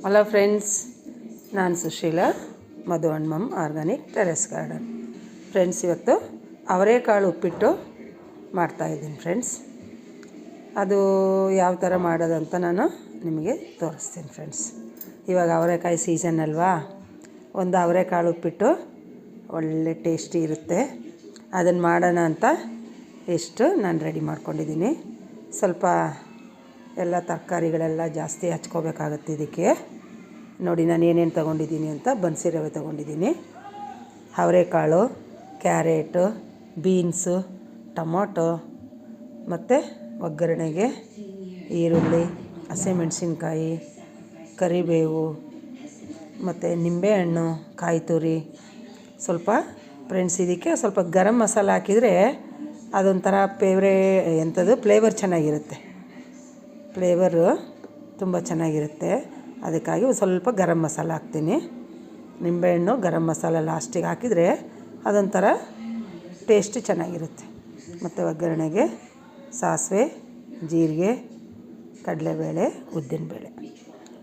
Hello friends, ನಾನು Sushila, Madhu and mom organic terrace garden. Friends, ಇವತ್ತು ಅವರೆಕಾಳು ಉಪ್ಪಿಟ್ಟು ಮಾಡ್ತಾಯಿದ್ದೀನಿ ಫ್ರೆಂಡ್ಸ್. ಅದು ಯಾವ ಥರ ಮಾಡೋದಂತ ನಾನು ನಿಮಗೆ ತೋರಿಸ್ತೀನಿ ಫ್ರೆಂಡ್ಸ್. ಇವಾಗ ಅವರೆಕಾಯಿ ಸೀಸನ್ ಅಲ್ವಾ, ಒಂದು ಅವರೆಕಾಳು ಉಪ್ಪಿಟ್ಟು ಒಳ್ಳೆ ಟೇಸ್ಟಿ ಇರುತ್ತೆ. ಅದನ್ನು ಮಾಡೋಣ ಅಂತ ನಾನು ರೆಡಿ ಮಾಡ್ಕೊಂಡಿದ್ದೀನಿ. ಸ್ವಲ್ಪ ಎಲ್ಲ ತರಕಾರಿಗಳೆಲ್ಲ ಜಾಸ್ತಿ ಹಚ್ಕೋಬೇಕಾಗತ್ತೆ. ಇದಕ್ಕೆ ನೋಡಿ ನಾನು ಏನೇನು ತೊಗೊಂಡಿದ್ದೀನಿ ಅಂತ. ಬನ್ಸಿ ರವೆ ತೊಗೊಂಡಿದ್ದೀನಿ, ಅವರೆಕಾಳು, ಕ್ಯಾರೆಟು, ಬೀನ್ಸು, ಟೊಮೊಟೊ, ಮತ್ತು ಒಗ್ಗರಣೆಗೆ ಈರುಳ್ಳಿ, ಹಸಿಮೆಣಸಿನ್ಕಾಯಿ, ಕರಿಬೇವು, ಮತ್ತು ನಿಂಬೆಹಣ್ಣು, ಕಾಯಿ ತುರಿ, ಸ್ವಲ್ಪ ಫ್ರೆಂಡ್ಸ್ ಇದಕ್ಕೆ ಸ್ವಲ್ಪ ಗರಂ ಮಸಾಲ ಹಾಕಿದರೆ ಅದೊಂಥರ ಫ್ಲೇವರ್ ಚೆನ್ನಾಗಿರುತ್ತೆ. ಫ್ಲೇವರು ತುಂಬ ಚೆನ್ನಾಗಿರುತ್ತೆ. ಅದಕ್ಕಾಗಿ ಒಂದು ಸ್ವಲ್ಪ ಗರಂ ಮಸಾಲ ಹಾಕ್ತೀನಿ. ನಿಂಬೆಹಣ್ಣು, ಗರಂ ಮಸಾಲ ಲಾಸ್ಟಿಗೆ ಹಾಕಿದರೆ ಅದೊಂಥರ ಟೇಸ್ಟ್ ಚೆನ್ನಾಗಿರುತ್ತೆ. ಮತ್ತು ಒಗ್ಗರಣೆಗೆ ಸಾಸಿವೆ, ಜೀರಿಗೆ, ಕಡಲೆಬೇಳೆ, ಉದ್ದಿನಬೇಳೆ.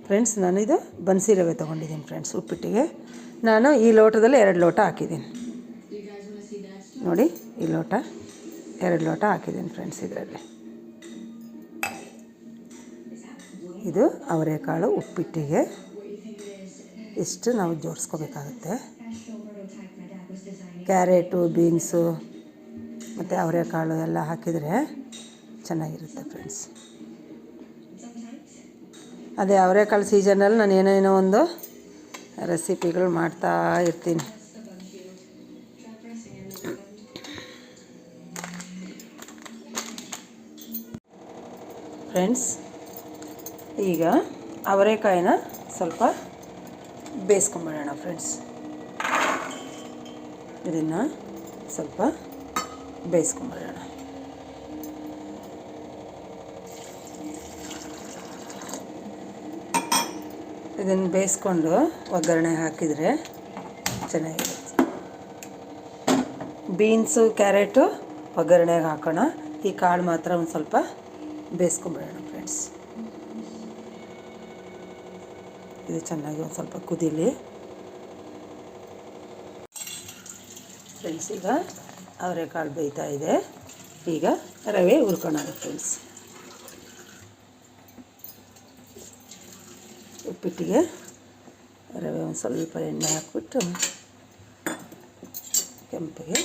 ಫ್ರೆಂಡ್ಸ್, ನಾನಿದು ಬನ್ಸಿ ರವೆ ತೊಗೊಂಡಿದ್ದೀನಿ ಫ್ರೆಂಡ್ಸ್. ಉಪ್ಪಿಟ್ಟಿಗೆ ನಾನು ಈ ಲೋಟದಲ್ಲಿ 2 ಲೋಟ ಹಾಕಿದ್ದೀನಿ. ನೋಡಿ, ಈ ಲೋಟ 2 ಲೋಟ ಹಾಕಿದ್ದೀನಿ ಫ್ರೆಂಡ್ಸ್. ಇದರಲ್ಲಿ ಇದು ಅವರೆಕಾಳು ಉಪ್ಪಿಟ್ಟಿಗೆ ಇಷ್ಟು ನಾವು ಜೋಡಿಸ್ಕೋಬೇಕಾಗುತ್ತೆ. ಕ್ಯಾರೆಟು, ಬೀನ್ಸು ಮತ್ತು ಅವರೆಕಾಳು ಎಲ್ಲ ಹಾಕಿದರೆ ಚೆನ್ನಾಗಿರುತ್ತೆ ಫ್ರೆಂಡ್ಸ್. ಅದೇ ಅವರೆಕಾಳು ಸೀಸನಲ್ಲಿ ನಾನು ಏನೇನೋ ಒಂದು ರೆಸಿಪಿಗಳು ಮಾಡ್ತಾ ಇರ್ತೀನಿ. ಫ್ರೆಂಡ್ಸ್, ಈಗ ಅವರೆಕಾಯಿನ ಸ್ವಲ್ಪ ಬೇಯಿಸ್ಕೊಂಬಿಡೋಣ ಫ್ರೆಂಡ್ಸ್. ಇದನ್ನು ಸ್ವಲ್ಪ ಬೇಯಿಸ್ಕೊಂಬಿಡೋಣ. ಇದನ್ನು ಬೇಯಿಸ್ಕೊಂಡು ಒಗ್ಗರಣೆ ಹಾಕಿದರೆ ಚೆನ್ನಾಗಿರುತ್ತೆ. ಬೀನ್ಸು, ಕ್ಯಾರೆಟು ಒಗ್ಗರಣೆಗೆ ಹಾಕೋಣ. ಈ ಕಾಳು ಮಾತ್ರ ಒಂದು ಸ್ವಲ್ಪ ಬೇಯಿಸ್ಕೊಂಬಿಡೋಣ ಫ್ರೆಂಡ್ಸ್. ಇದು ಚೆನ್ನಾಗಿ ಒಂದು ಸ್ವಲ್ಪ ಕುದೀಲಿ ಫ್ರೆಂಡ್ಸ್. ಈಗ ಅವರೆಕಾಳು ಬೇಯ್ತಾ ಇದೆ. ಈಗ ರವೆ ಹುರ್ಕೊಳ್ಳೋಣ ಫ್ರೆಂಡ್ಸ್. ಉಪ್ಪಿಟ್ಟಿಗೆ ರವೆ ಒಂದು ಸ್ವಲ್ಪ ಎಣ್ಣೆ ಹಾಕ್ಬಿಟ್ಟು ಕೆಂಪಿಗೆ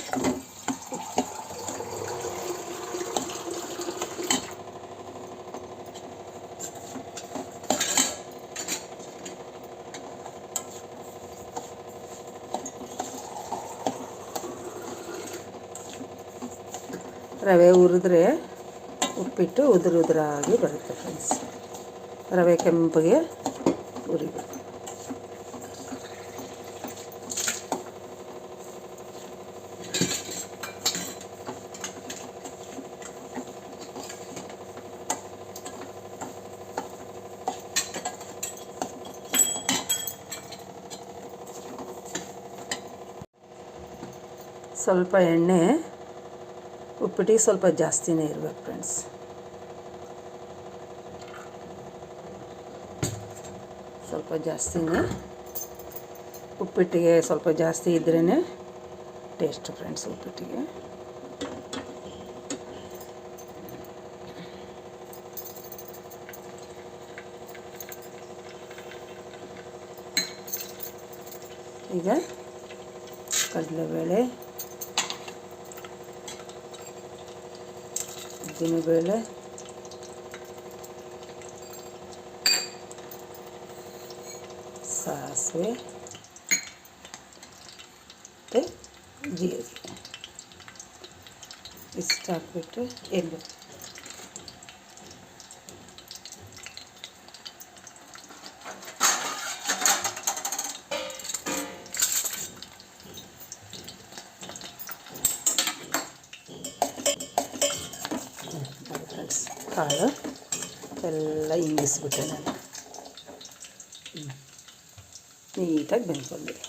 ರವೆ ಹುರಿದ್ರೆ ಉಪ್ಪಿಟ್ಟು ಉದುರಾಗಿ ಬರುತ್ತೆ ಫ್ರೆಂಡ್ಸ್. ರವೆ ಕೆಂಪಿಗೆ ಹುರಿಬೇಕು. ಸ್ವಲ್ಪ ಎಣ್ಣೆ ಉಪ್ಪಿಟ್ಟಿಗೆ ಸ್ವಲ್ಪ ಜಾಸ್ತಿನೇ ಇರಬೇಕು ಫ್ರೆಂಡ್ಸ್. ಸ್ವಲ್ಪ ಜಾಸ್ತಿನೇ ಉಪ್ಪಿಟ್ಟಿಗೆ ಸ್ವಲ್ಪ ಜಾಸ್ತಿ ಇದ್ರೇ ಟೇಸ್ಟ್ ಫ್ರೆಂಡ್ಸ್ ಉಪ್ಪಿಟ್ಟಿಗೆ. ಈಗ ಕಡಲೆಬೇಳೆ, ಉದ್ದಿನಬೇಳೆ, ಸಾಸಿವೆ ಮತ್ತು ಜೀರಿಗೆ ಇಷ್ಟು ಹಾಕ್ಬಿಟ್ಟು ಎಳ್ಳು, ಕಾಳು ಎಲ್ಲ ಇಂಗಿಸ್ಬಿಟ್ಟೆ ನಾನು. ನೀಟಾಗಿ ಬೆಂದ್ಕೊಂಡಿದೆ.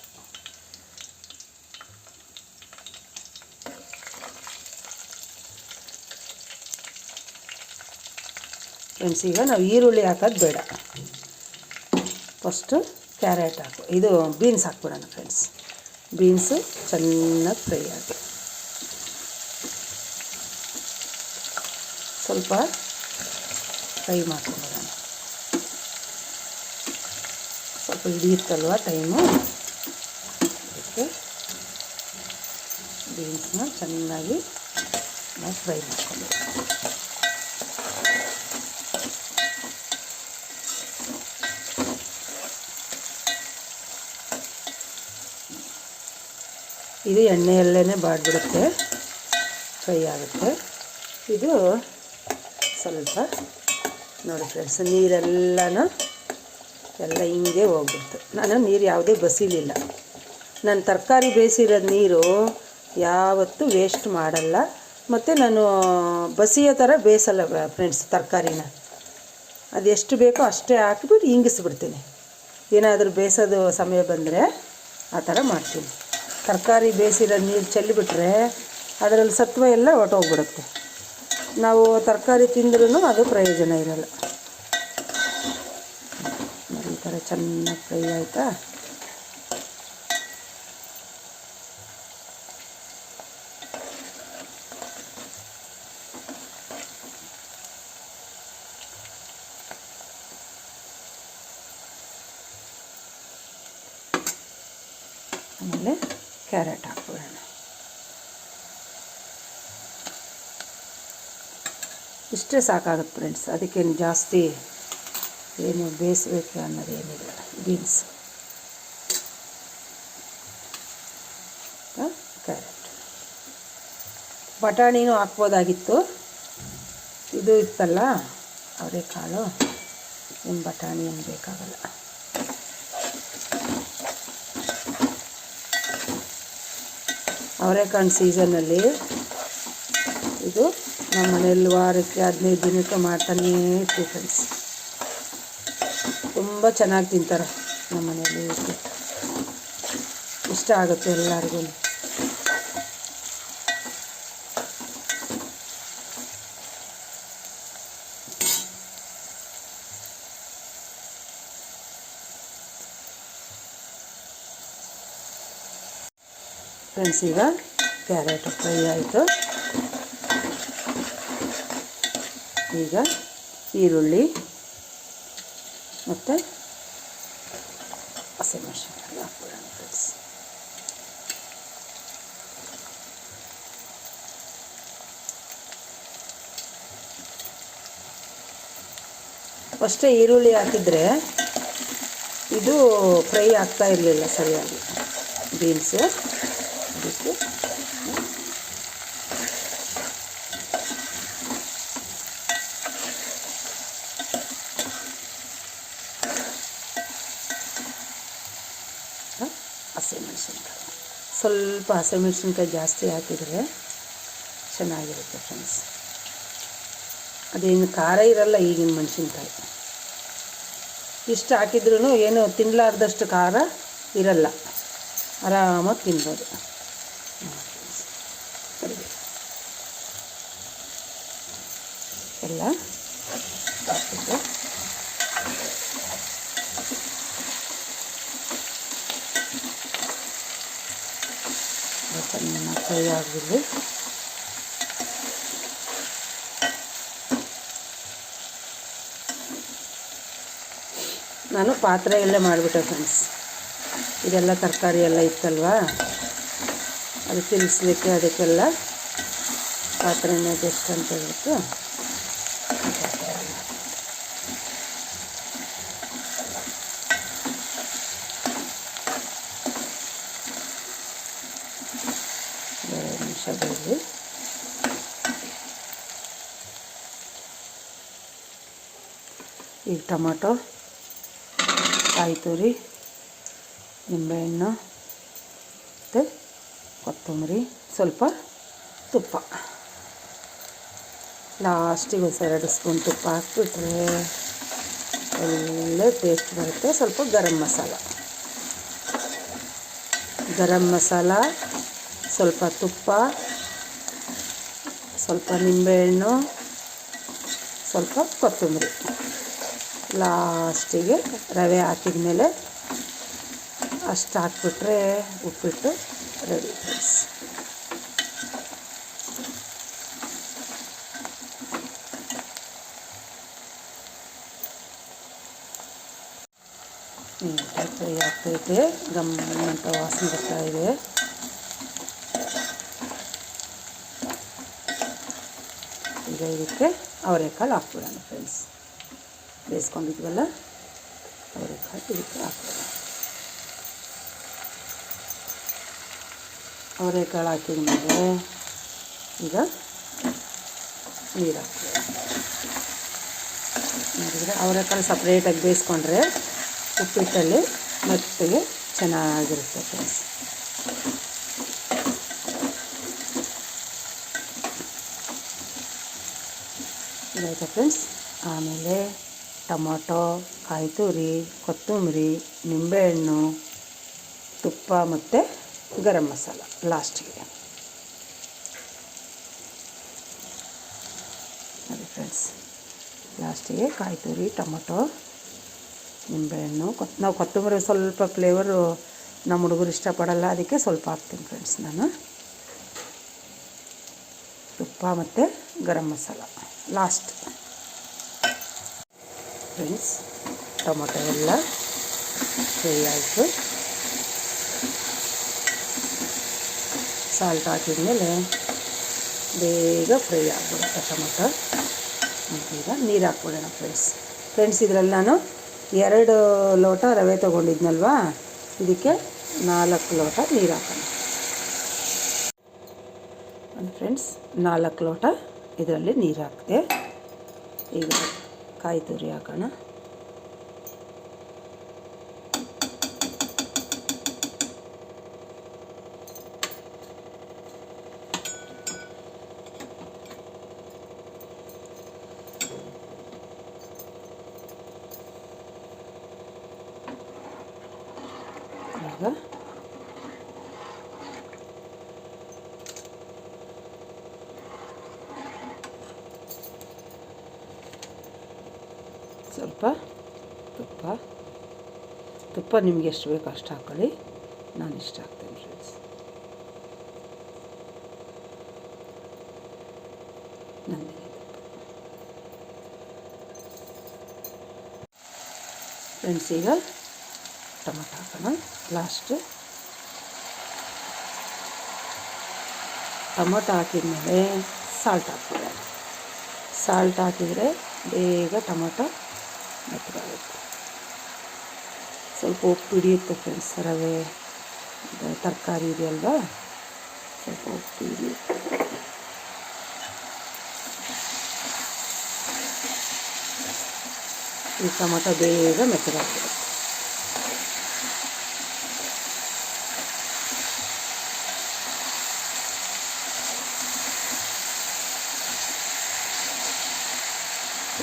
ಫ್ರೆಂಡ್ಸ್, ಈಗ ನಾವು ಈರುಳ್ಳಿ ಹಾಕೋದು ಬೇಡ. ಫಸ್ಟು ಕ್ಯಾರೆಟ್ ಹಾಕು, ಇದು ಬೀನ್ಸ್ ಹಾಕ್ಬಿಡೋಣ ಫ್ರೆಂಡ್ಸ್. ಬೀನ್ಸು ಚೆನ್ನಾಗಿ ಫ್ರೈ ಆಗಿ ಸ್ವಲ್ಪ ಫ್ರೈ ಮಾಡ್ಕೊಂಬಿಡೋಣ. ಸ್ವಲ್ಪ ಹಿಡಿಯುತ್ತಲ್ವ ಟೈಮು, ಅದಕ್ಕೆ ಬೀನ್ಸ್ನ ಚೆನ್ನಾಗಿ ನಾವು ಫ್ರೈ ಮಾಡ್ಕೊಂಬಿಡೋಣ. ಇದು ಎಣ್ಣೆಯಲ್ಲೇ ಬಾಡಿಬಿಡುತ್ತೆ, ಫ್ರೈ ಆಗುತ್ತೆ. ಇದು ಸ್ವಲ್ಪ ನೋಡಿ ಫ್ರೆಂಡ್ಸ್, ನೀರೆಲ್ಲನೂ ಎಲ್ಲ ಹಿಂಗೆ ಹೋಗ್ಬಿಡ್ತು. ನಾನು ನೀರು ಯಾವುದೇ ಬಸಿಲಿಲ್ಲ. ನಾನು ತರಕಾರಿ ಬೇಯಿಸಿರೋದು ನೀರು ಯಾವತ್ತೂ ವೇಸ್ಟ್ ಮಾಡಲ್ಲ. ಮತ್ತು ನಾನು ಬಸಿಯೋ ಥರ ಬೇಯಿಸಲ್ಲ ಫ್ರೆಂಡ್ಸ್ ತರಕಾರಿನ. ಅದು ಎಷ್ಟು ಬೇಕೋ ಅಷ್ಟೇ ಹಾಕಿಬಿಟ್ಟು ಹಿಂಗಿಸ್ಬಿಡ್ತೀನಿ. ಏನಾದರೂ ಬೇಯಿಸೋದು ಸಮಯ ಬಂದರೆ ಆ ಥರ ಮಾಡ್ತೀನಿ. ತರಕಾರಿ ಬೇಯಿಸಿರೋ ನೀರು ಚೆಲ್ಲಿಬಿಟ್ರೆ ಅದರಲ್ಲಿ ಸತ್ವ ಎಲ್ಲ ಹೊರ್ಟೋಗ್ಬಿಡುತ್ತೆ. ನಾವು ತರಕಾರಿ ತಿಂದ್ರೂ ಅದು ಪ್ರಯೋಜನ ಇರಲ್ಲ. ಈ ಥರ ಚೆನ್ನಾಗಿ ಫ್ರೈ ಆಯಿತಾ? ಆಮೇಲೆ ಕ್ಯಾರೆಟ್ ಹಾಕ್ಬಿಡೋಣ. ಇಷ್ಟೇ ಸಾಕಾಗುತ್ತೆ ಫ್ರೆಂಡ್ಸ್, ಅದಕ್ಕೇನು ಜಾಸ್ತಿ ಏನು ಬೇಯಿಸ್ಬೇಕು ಅನ್ನೋದೇನಿಲ್ಲ. Beans, carrot, ಬಟಾಣಿನೂ ಹಾಕ್ಬೋದಾಗಿತ್ತು. ಇದು ಇತ್ತಲ್ಲ ಅವರೆಕಾಳು, ಏನು ಬಟಾಣಿ ಏನು ಬೇಕಾಗಲ್ಲ. ಅವರೆಕಾಳು ಸೀಸನ್ನಲ್ಲಿ ಇದು ನಮ್ಮ ಮನೆಯಲ್ಲಿ ವಾರಕ್ಕೆ 15 ದಿನಕ್ಕೆ ಮಾಡ್ತಾನೇ ಇರ್ತೀವಿ ಫ್ರೆಂಡ್ಸ್. ತುಂಬ ಚೆನ್ನಾಗಿ ತಿಂತಾರೆ ನಮ್ಮ ಮನೆಯಲ್ಲಿ. ಇಷ್ಟ ಆಗುತ್ತೆ ಎಲ್ಲರಿಗೂ. ಫ್ರೆಂಡ್ಸ್, ಈಗ ಕ್ಯಾರೆಟ್ ಫ್ರೈ ಆಯಿತು. ಈಗ ಈರುಳ್ಳಿ ಮತ್ತು ಹಸಿಮೆಣಸಿನಕಾಯಿ ಹಾಕ್ಬಿಡೋಣ ಫ್ರೆಂಡ್ಸ್. ಫಸ್ಟೇ ಈರುಳ್ಳಿ ಹಾಕಿದರೆ ಇದು ಫ್ರೈ ಆಗ್ತಾ ಇರಲಿಲ್ಲ ಸರಿಯಾಗಿ ಬೀನ್ಸು. ಅದಕ್ಕೆ ಹಸಿಮೆಣಸಿನ್ಕಾಯಿ, ಸ್ವಲ್ಪ ಹಸಿಮೆಣಸಿನ್ಕಾಯಿ ಜಾಸ್ತಿ ಹಾಕಿದರೆ ಚೆನ್ನಾಗಿರುತ್ತೆ ಫ್ರೆಂಡ್ಸ್. ಅದೇನು ಖಾರ ಇರಲ್ಲ ಈಗಿನ ಮೆಣಸಿನ್ಕಾಯಿ. ಇಷ್ಟು ಹಾಕಿದ್ರೂ ಏನು ತಿನ್ನಲಾರ್ದಷ್ಟು ಖಾರ ಇರಲ್ಲ, ಆರಾಮಾಗಿ ತಿನ್ಬೋದು. ಎಲ್ಲ ಹಾಕಿದ್ದು ಚೆನ್ನಾಗಿ ಫ್ರೈ ಆಗಿರಲಿ. ನಾನು ಪಾತ್ರೆಯಲ್ಲೇ ಮಾಡಿಬಿಟ್ಟೆ ಫ್ರೆಂಡ್ಸ್. ಇದೆಲ್ಲ ತರಕಾರಿ ಎಲ್ಲ ಇತ್ತಲ್ವ, ಅದು ತಿನ್ನಿಸ್ಲಿಕ್ಕೆ ಅದಕ್ಕೆಲ್ಲ ಪಾತ್ರೆನೇ ಬೆಸ್ಟ್ ಅಂತ ಹೇಳ್ಬಿಟ್ಟು ಬೇಯಲಿ. ಈಗ ಟೊಮೊಟೊ, ಕಾಯಿ ತುರಿ, ನಿಂಬೆಹಣ್ಣು ಮತ್ತು ಕೊತ್ತಂಬರಿ, ಸ್ವಲ್ಪ ತುಪ್ಪ, ಲಾಸ್ಟಿಗೆ 2 ಸ್ಪೂನ್ ತುಪ್ಪ ಹಾಕ್ಬಿಟ್ರೆ ಒಳ್ಳೆ ಟೇಸ್ಟ್ ಬರುತ್ತೆ. ಸ್ವಲ್ಪ ಗರಂ ಮಸಾಲ, ಸ್ವಲ್ಪ ತುಪ್ಪ, ಸ್ವಲ್ಪ ನಿಂಬೆಹಣ್ಣು, ಸ್ವಲ್ಪ ಕೊತ್ತಂಬರಿ ಲಾಸ್ಟಿಗೆ ರವೆ ಹಾಕಿದ ಮೇಲೆ ಅಷ್ಟು ಹಾಕ್ಬಿಟ್ರೆ ಉಪ್ಪಿಟ್ಟು ರೆಡಿ ಫ್ರೆಂಡ್ಸ್. ನೀಟಾಗಿ ಫ್ರೈ ಆಗ್ತೈತೆ, ಗಮ್ಮಂತ ವಾಸನೆ ಬರ್ತಾ ಇದೆ. ಈಗ ಇದಕ್ಕೆ ಅವರೆಕಾಳು ಹಾಕ್ಬಿಡೋಣ ಫ್ರೆಂಡ್ಸ್. ಬೇಯಿಸ್ಕೊಂಡಿದ್ವಲ್ಲ ಅವರೆಕಾಳು ಇದಕ್ಕೆ ಹಾಕ್ಬಿಡೋಣ. ಅವರೆಕಾಳು ಹಾಕಿದ ಮೇಲೆ ಈಗ ನೀರು ಹಾಕ್ಬಿಡೋಣ. ನೋಡಿದರೆ ಅವರೆಕಾಳು ಸಪ್ರೇಟಾಗಿ ಬೇಯಿಸ್ಕೊಂಡ್ರೆ ಉಪ್ಪಿಟ್ಟಲ್ಲಿ ಮೆತ್ತಗೆ ಚೆನ್ನಾಗಿರುತ್ತೆ ಫ್ರೆಂಡ್ಸ್. ಇದಾಯ್ತಾ ಫ್ರೆಂಡ್ಸ್. ಆಮೇಲೆ ಟೊಮೊಟೊ, ಕಾಯಿ ತುರಿ, ಕೊತ್ತಂಬರಿ, ನಿಂಬೆಹಣ್ಣು, ತುಪ್ಪ ಮತ್ತು ಗರಂ ಮಸಾಲ ಲಾಸ್ಟಿಗೆ. ನೋಡಿ ಫ್ರೆಂಡ್ಸ್, ಲಾಸ್ಟಿಗೆ ಕಾಯಿ ತುರಿ, ಟೊಮೊಟೊ, ನಿಂಬೆಹಣ್ಣು, ನಾವು ಕೊತ್ತಂಬರಿ ಸ್ವಲ್ಪ ಫ್ಲೇವರು ನಮ್ಮ ಹುಡುಗರು ಇಷ್ಟಪಡಲ್ಲ, ಅದಕ್ಕೆ ಸ್ವಲ್ಪ ಹಾಕ್ತೀನಿ ಫ್ರೆಂಡ್ಸ್ ನಾನು. ತುಪ್ಪ ಮತ್ತು garam masala last friends. Tomato ಎಲ್ಲ ಫ್ರೈ ಆಯಿತು. ಸಾಲ್ಟ್ ಹಾಕಿದ್ಮೇಲೆ ಬೇಗ ಫ್ರೈ ಆಗಿಬಿಡುತ್ತೆ ಟೊಮೊಟೊ. ಈಗ ನೀರು ಹಾಕ್ಬಿಡೋಣ ಫ್ರೆಂಡ್ಸ್. ಇದರಲ್ಲಿ ನಾನು 2 ಲೋಟ ರವೆ ತೊಗೊಂಡಿದ್ನಲ್ವಾ, ಇದಕ್ಕೆ 4 ಲೋಟ ನೀರು ಹಾಕೋಣ ಫ್ರೆಂಡ್ಸ್. 4 ಲೋಟ ಇದರಲ್ಲಿ ನೀರು ಹಾಕಿದೆ. ಈಗ ಕಾಯಿ ತುರಿ ಹಾಕೋಣ. ಈಗ ಸ್ವಲ್ಪ ತುಪ್ಪ ನಿಮಗೆ ಎಷ್ಟು ಬೇಕೋ ಅಷ್ಟು ಹಾಕ್ಕೊಳ್ಳಿ. ನಾನು ಇಷ್ಟ ಹಾಕ್ತೇನೆ ಫ್ರೆಂಡ್ಸ್. ನಂದಿನಿ ತುಪ್ಪ ಫ್ರೆಂಡ್ಸ್. ಈಗ ಟೊಮೊಟೊ ಹಾಕೋಣ ಲಾಸ್ಟ್. ಟೊಮೊಟೊ ಹಾಕಿದ್ಮೇಲೆ ಸಾಲ್ಟ್ ಹಾಕ್ಕೊಳ್ಳೋಣ. ಸಾಲ್ಟ್ ಹಾಕಿದರೆ ಬೇಗ ಟೊಮೊಟೊ ಮೆತ್ತಗಾಗುತ್ತೆ. ಸ್ವಲ್ಪ ಉಪ್ಪು ಹಿಡಿಯುತ್ತೆ ಫ್ರೆಂಡ್ಸ್. ರವೆ ತರಕಾರಿ ಇದೆಯಲ್ವಾ, ಸ್ವಲ್ಪ ಉಪ್ಪು ಹಿಡಿಯುತ್ತೆ. ಈ ಟೊಮೊಟೊ ಬೇಗ ಮೆತ್ತಗಾಗ್ಬಿಡುತ್ತೆ.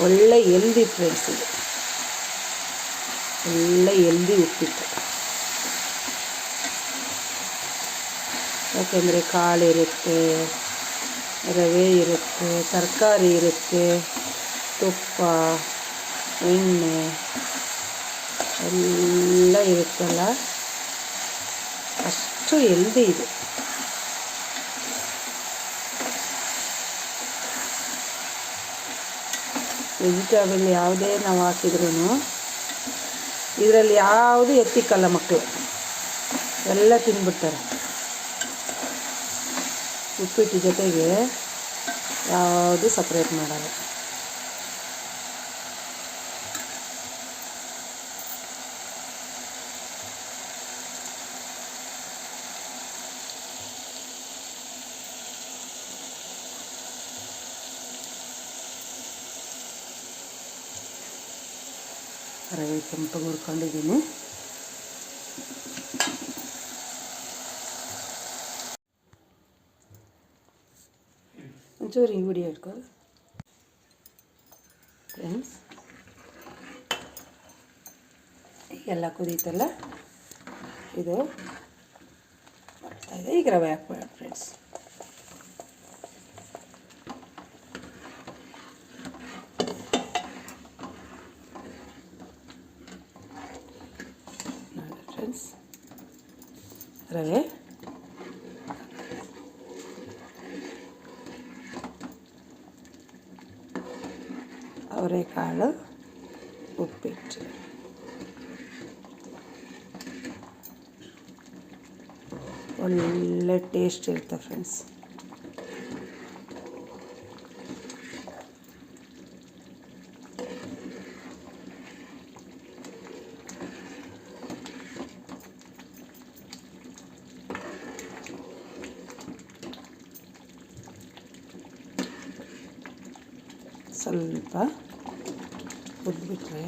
ಒಳ್ಳೆ ಎಲ್ದಿ ಫ್ರೆಂಡ್ಸ್, ಇದು ಒಳ್ಳೆ ಎಲ್ದಿ ಉಪ್ಪಿಟ್ಟು. ಯಾಕೆಂದರೆ ಕಾಳಿರುತ್ತೆ, ರವೆ ಇರುತ್ತೆ, ತರಕಾರಿ ಇರುತ್ತೆ, ತುಪ್ಪ, ಎಣ್ಣೆ ಎಲ್ಲ ಇರುತ್ತಲ್ಲ, ಅಷ್ಟು ಎಲ್ದಿ ಇದು. ವೆಜಿಟೇಬಲ್ ಯಾವುದೇ ನಾವು ಹಾಕಿದ್ರೂ ಇದರಲ್ಲಿ ಯಾವುದು ಎತ್ತಿಕ್ಕಲ್ಲ ಮಕ್ಕಳು, ಎಲ್ಲ ತಿಂದ್ಬಿಡ್ತಾರೆ. ಉಪ್ಪಿಟ್ಟು ಜೊತೆಗೆ ಯಾವುದು ಸಪ್ರೇಟ್ ಮಾಡಲ್ಲ. ರವೆ ಕೆಂಪು ಹುರ್ಕೊಂಡಿದ್ದೀನಿ. ಒಂಚೂರು ಈ ವಿಡಿಯೋ ಇಟ್ಕೊ ಫ್ರೆಂಡ್ಸ್. ಎಲ್ಲ ಕುದೀತಲ್ಲ, ಇದು ಬರ್ತಾಯಿದೆ. ಈಗ ರವೆ ಹಾಕ್ಬೇಡ ಫ್ರೆಂಡ್ಸ್. ರವೆ, ಅವರೆಕಾಳು ಉಪ್ಪಿಟ್ಟು. ಒಳ್ಳೆ ಟೇಸ್ಟ್ ಇರುತ್ತೆ ಫ್ರೆಂಡ್ಸ್. ಸ್ವಲ್ಪ ಕುದ್ಬಿಟ್ರೆ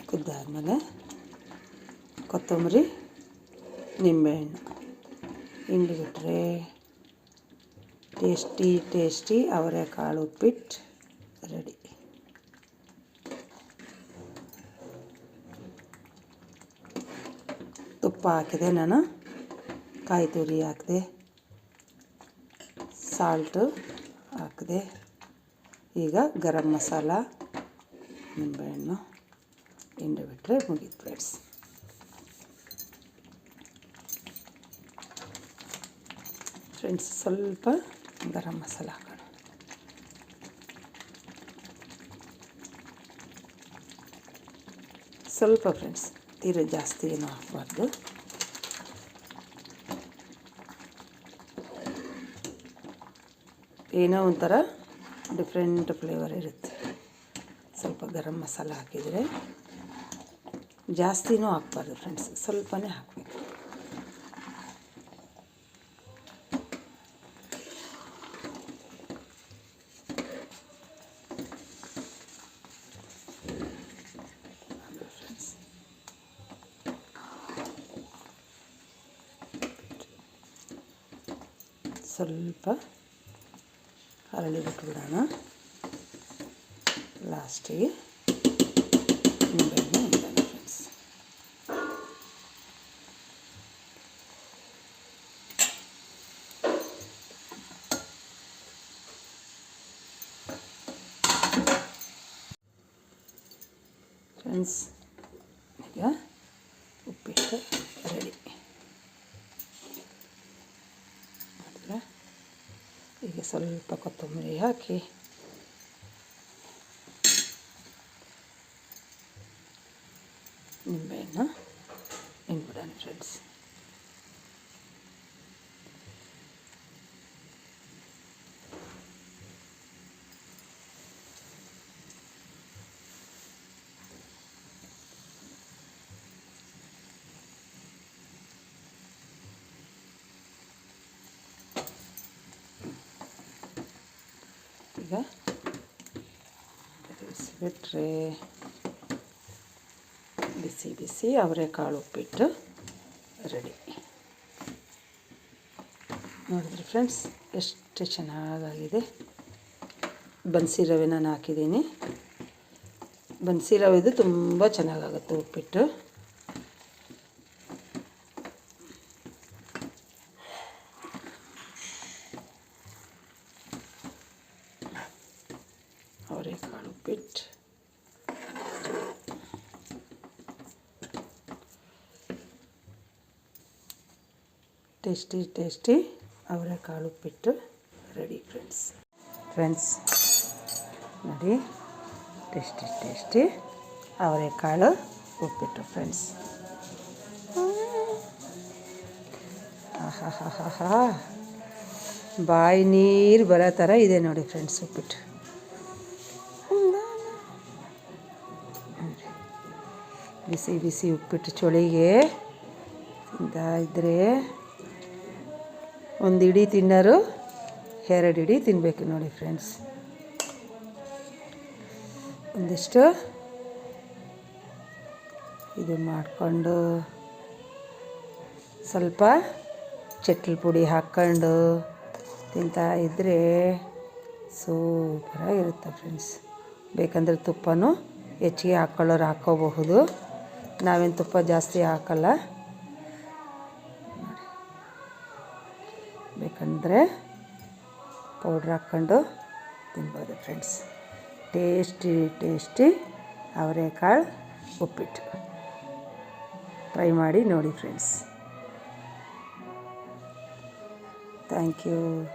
ಕುದ್ದಾದ್ಮೇಲೆ ಕೊತ್ತಂಬರಿ, ನಿಂಬೆಹಣ್ಣು ಹಿಂಡಿಬಿಟ್ರೆ ಟೇಸ್ಟಿ ಅವರೆಕಾಳು ಉಪ್ಪಿಟ್ಟು ರೆಡಿ. ತುಪ್ಪ ಹಾಕಿದೆ ನಾನು, ಕಾಯಿ ತುರಿ ಹಾಕಿದೆ, ಸಾಲ್ಟು ಹಾಕಿದೆ. ಈಗ ಗರಂ ಮಸಾಲ, ನಿಂಬೆಹಣ್ಣು ಹಿಂಡಿಬಿಟ್ರೆ ಮುಗೀತು ಫ್ರೆಂಡ್ಸ್. ಸ್ವಲ್ಪ ಗರಂ ಮಸಾಲ ಹಾಕೋಣ. ಸ್ವಲ್ಪ ಫ್ರೆಂಡ್ಸ್, ತೀರ ಜಾಸ್ತಿ ಏನೂ ಹಾಕಬಾರ್ದು. ಏನೋ ಒಂಥರ ಡಿಫ್ರೆಂಟ್ ಫ್ಲೇವರ್ ಇರುತ್ತೆ. ಸ್ವಲ್ಪ ಗರಂ ಮಸಾಲ ಹಾಕಿದರೆ ಜಾಸ್ತಿನೂ ಹಾಕ್ಬಾರ್ದು ಫ್ರೆಂಡ್ಸ್, ಸ್ವಲ್ಪನೇ ಹಾಕಬೇಕು. ಸ್ವಲ್ಪ ಹರಳಿ ಬಿಟ್ಬಿಡೋಣ. ಲಾಸ್ಟಿಗೆ ನಿಂಬೆಹಣ್ಣು ಹಿಂಡೋಣ ಫ್ರೆಂಡ್ಸ್. ಈಗ ಉಪ್ಪಿಟ್ಟು ರೆಡಿ. ಈಗ ಸ್ವಲ್ಪ ಕೊತ್ತಂಬರಿ ಹಾಕಿ ನಿಂಬೆಹಣ್ಣು ಹಿಂಡ್ಬಿಡೋಣ ಫ್ರೆಂಡ್ಸ್. ಈಗ ಬಿಟ್ಟರೆ ಬಿಸಿ ಅವರೆಕಾಳು ಉಪ್ಪಿಟ್ಟು ರೆಡಿ. ನೋಡಿದ್ರಿ ಫ್ರೆಂಡ್ಸ್, ಎಷ್ಟು ಚೆನ್ನಾಗಾಗಿದೆ. ಬನ್ಸಿ ರವೆ ನಾನು ಹಾಕಿದ್ದೀನಿ. ಬನ್ಸಿ ರವೆದು ತುಂಬ ಚೆನ್ನಾಗಾಗುತ್ತೆ ಉಪ್ಪಿಟ್ಟು. ಅವರೆಕಾಳು ಉಪ್ಪಿಟ್ಟು ಟೇಸ್ಟಿ ಅವರೆಕಾಳು ಉಪ್ಪಿಟ್ಟು ರೆಡಿ ಫ್ರೆಂಡ್ಸ್. ನೋಡಿ, ಟೇಸ್ಟಿ ಅವರೆಕಾಳು ಉಪ್ಪಿಟ್ಟು ಫ್ರೆಂಡ್ಸ್. ಆಹಾ, ಬಾಯಿ ನೀರು ಬರೋ ಥರ ಇದೆ ನೋಡಿ ಫ್ರೆಂಡ್ಸ್ ಉಪ್ಪಿಟ್ಟು. ಬಿಸಿ ಉಪ್ಪಿಟ್ಟು ಚಳಿಗೆ ತಿಂತಾ ಇದ್ದರೆ ಒಂದು ಇಡೀ ತಿನ್ನೋರು 2 ಇಡೀ ತಿನ್ನಬೇಕು ನೋಡಿ ಫ್ರೆಂಡ್ಸ್. ಒಂದಿಷ್ಟು ಇದು ಮಾಡಿಕೊಂಡು ಸ್ವಲ್ಪ ಚಟ್ನಿ ಪುಡಿ ಹಾಕ್ಕೊಂಡು ತಿಂತಾ ಇದ್ದರೆ ಸೂಪರಾಗಿರುತ್ತೆ ಫ್ರೆಂಡ್ಸ್. ಬೇಕಂದರೆ ತುಪ್ಪನೂ ಹೆಚ್ಚಿಗೆ ಹಾಕ್ಕೊಳ್ಳೋರು ಹಾಕ್ಕೋಬಹುದು. ನಾವೇನು ತುಪ್ಪ ಜಾಸ್ತಿ ಹಾಕಲ್ಲ. ಬೇಕಂದರೆ ಪೌಡ್ರ್ ಹಾಕ್ಕೊಂಡು ತಿನ್ಬೋದು ಫ್ರೆಂಡ್ಸ್. ಟೇಸ್ಟಿ ಅವರೆಕಾಳು ಉಪ್ಪಿಟ್ಟು ಟ್ರೈ ಮಾಡಿ ನೋಡಿ ಫ್ರೆಂಡ್ಸ್. Thank you.